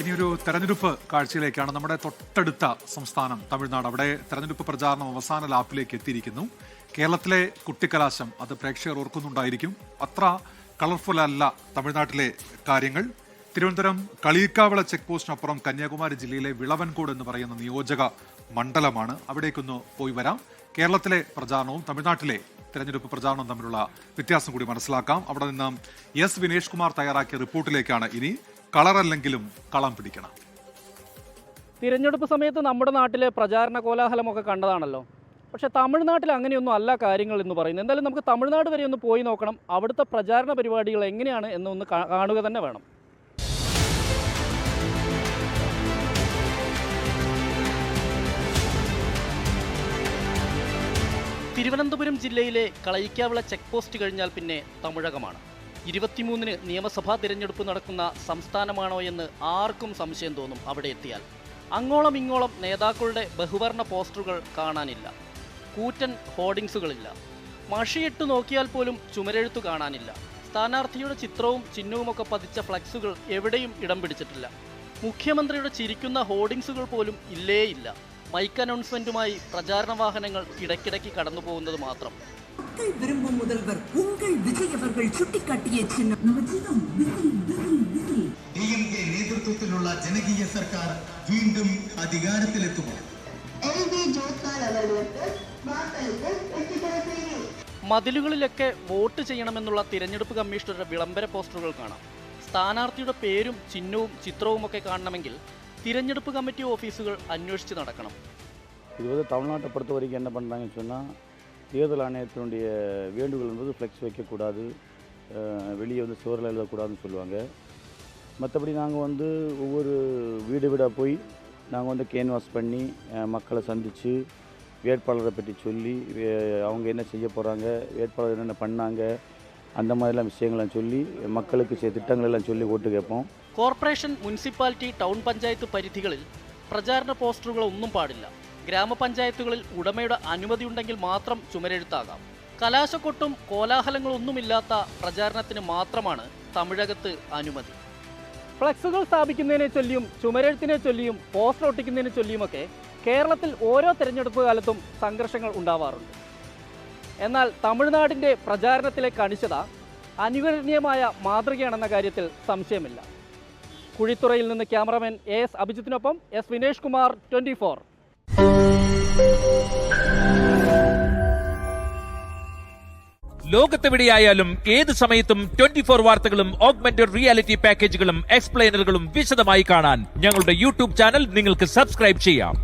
ഇനിയൊരു തെരഞ്ഞെടുപ്പ് കാഴ്ചയിലേക്കാണ്. നമ്മുടെ തൊട്ടടുത്ത സംസ്ഥാനം തമിഴ്നാട്. അവിടെ തെരഞ്ഞെടുപ്പ് പ്രചാരണം അവസാന ലാപ്പിലേക്ക് എത്തിയിരിക്കുന്നു. കേരളത്തിലെ കുട്ടിക്കലാശം അത് പ്രേക്ഷകർ ഓർക്കുന്നുണ്ടായിരിക്കും. അത്ര കളർഫുൾ അല്ല തമിഴ്നാട്ടിലെ കാര്യങ്ങൾ. തിരുവനന്തപുരം കളിയിക്കാവിള ചെക്ക് പോസ്റ്റിനപ്പുറം കന്യാകുമാരി ജില്ലയിലെ വിളവൻകോട് എന്ന് പറയുന്ന നിയോജക മണ്ഡലമാണ്. അവിടേക്കൊന്ന് പോയി വരാം. കേരളത്തിലെ പ്രചാരണവും തമിഴ്നാട്ടിലെ തെരഞ്ഞെടുപ്പ് പ്രചാരണവും തമ്മിലുള്ള വ്യത്യാസം കൂടി മനസ്സിലാക്കാം. അവിടെ നിന്ന് എസ് വിനേഷ് കുമാർ തയ്യാറാക്കിയ റിപ്പോർട്ടിലേക്കാണ് ഇനി. കളറല്ലെങ്കിലും കളം പിടിക്കണം. തിരഞ്ഞെടുപ്പ് സമയത്ത് നമ്മുടെ നാട്ടിലെ പ്രചാരണ കോലാഹലമൊക്കെ കണ്ടതാണല്ലോ. പക്ഷേ തമിഴ്നാട്ടിൽ അങ്ങനെയൊന്നും അല്ല കാര്യങ്ങൾ എന്ന് പറയുന്നത്. എന്തായാലും നമുക്ക് തമിഴ്നാട് വരെ ഒന്ന് പോയി നോക്കണം. അവിടുത്തെ പ്രചാരണ പരിപാടികൾ എങ്ങനെയാണ് എന്നൊന്ന് കാണുക തന്നെ വേണം. തിരുവനന്തപുരം ജില്ലയിലെ കളയിക്കാവിള ചെക്ക് പോസ്റ്റ് കഴിഞ്ഞാൽ പിന്നെ തമിഴകമാണ്. 23-ന് നിയമസഭാ തിരഞ്ഞെടുപ്പ് നടക്കുന്ന സംസ്ഥാനമാണോ എന്ന് ആർക്കും സംശയം തോന്നും അവിടെ എത്തിയാൽ. അങ്ങോളം ഇങ്ങോളം നേതാക്കളുടെ ബഹുവർണ്ണ പോസ്റ്ററുകൾ കാണാനില്ല. കൂറ്റൻ ഹോർഡിങ്സുകളില്ല. മഷിയിട്ട് നോക്കിയാൽ പോലും ചുമരെഴുത്തു കാണാനില്ല. സ്ഥാനാർത്ഥിയുടെ ചിത്രവും ചിഹ്നവുമൊക്കെ പതിച്ച ഫ്ലക്സുകൾ എവിടെയും ഇടം പിടിച്ചിട്ടില്ല. മുഖ്യമന്ത്രിയുടെ ചിരിക്കുന്ന ഹോർഡിങ്സുകൾ പോലും ഇല്ലേയില്ല. മൈക്ക് അനൗൺസ്മെന്റുമായി പ്രചാരണ വാഹനങ്ങൾ ഇടയ്ക്കിടയ്ക്ക് കടന്നു പോകുന്നത് മാത്രം. നേതൃത്വത്തിലുള്ള ജനകീയ സർക്കാർ വീണ്ടും അധികാരത്തിലെത്തുമോ? മതിലുകളിലൊക്കെ വോട്ട് ചെയ്യണമെന്നുള്ള തിരഞ്ഞെടുപ്പ് കമ്മീഷണറുടെ വിളംബര പോസ്റ്ററുകൾ കാണാം. സ്ഥാനാർത്ഥിയുടെ പേരും ചിഹ്നവും ചിത്രവുമൊക്കെ കാണണമെങ്കിൽ തിരഞ്ഞെടുപ്പ് കമ്മിറ്റി ഓഫീസുകൾ അന്വേഷിച്ച് നടക്കണം. இது தமிழ்நாட்டை பொறுத்த வரைக்கும் என்ன பண்ணுறாங்கன்னு சொன்னால், தேர்தல் ஆணையத்தினுடைய வேண்டுகோள் என்பது ஃப்ளெக்ஸ் வைக்கக்கூடாது, வெளியே சுவரில் எழுதக்கூடாதுன்னு சொல்லுவாங்க. மற்றபடி நாங்கள் ஒவ்வொரு வீடாக போய் நாங்கள் கேன்வாஸ் பண்ணி மக்களை சந்தித்து வேட்பாளரை பற்றி சொல்லி அவங்க என்ன செய்ய போகிறாங்க, வேட்பாளர் என்னென்ன பண்ணாங்க, அந்த மாதிரிலாம் விஷயங்கள்லாம் சொல்லி மக்களுக்கு திட்டங்களெல்லாம் சொல்லி ஓட்டு கேட்போம். കോർപ്പറേഷൻ, മുനിസിപ്പാലിറ്റി, ടൗൺ പഞ്ചായത്ത് പരിധികളിൽ പ്രചാരണ പോസ്റ്ററുകളൊന്നും പാടില്ല. ഗ്രാമപഞ്ചായത്തുകളിൽ ഉടമയുടെ അനുമതി ഉണ്ടെങ്കിൽ മാത്രം ചുമരെഴുത്താകാം. കലാശക്കൊട്ടും കോലാഹലങ്ങളൊന്നുമില്ലാത്ത പ്രചാരണത്തിന് മാത്രമാണ് തമിഴകത്ത് അനുമതി. ഫ്ലക്സുകൾ സ്ഥാപിക്കുന്നതിനെ ചൊല്ലിയും ചുമരെഴുത്തിനെ ചൊല്ലിയും പോസ്റ്റർ ഒട്ടിക്കുന്നതിനെ ചൊല്ലിയുമൊക്കെ കേരളത്തിൽ ഓരോ തെരഞ്ഞെടുപ്പ് കാലത്തും സംഘർഷങ്ങൾ ഉണ്ടാവാറുണ്ട്. എന്നാൽ തമിഴ്നാടിൻ്റെ പ്രചാരണത്തിലെ കണിശത അനുകരണീയമായ മാതൃകയാണെന്ന കാര്യത്തിൽ സംശയമില്ല. കുഴിത്തുറയിൽ നിന്ന് ക്യാമറമാൻ എസ് അഭിജിത്തിനൊപ്പം എസ് വിനേഷ് കുമാർ, 24. ലോകത്തെവിടെയായാലും ഏത് സമയത്തും 24 വാർത്തകളും ഓഗ്മെന്റഡ് റിയാലിറ്റി പാക്കേജുകളും എക്സ്പ്ലെയിനറുകളും വിശദമായി കാണാൻ ഞങ്ങളുടെ യൂട്യൂബ് ചാനൽ നിങ്ങൾക്ക് സബ്സ്ക്രൈബ് ചെയ്യാം.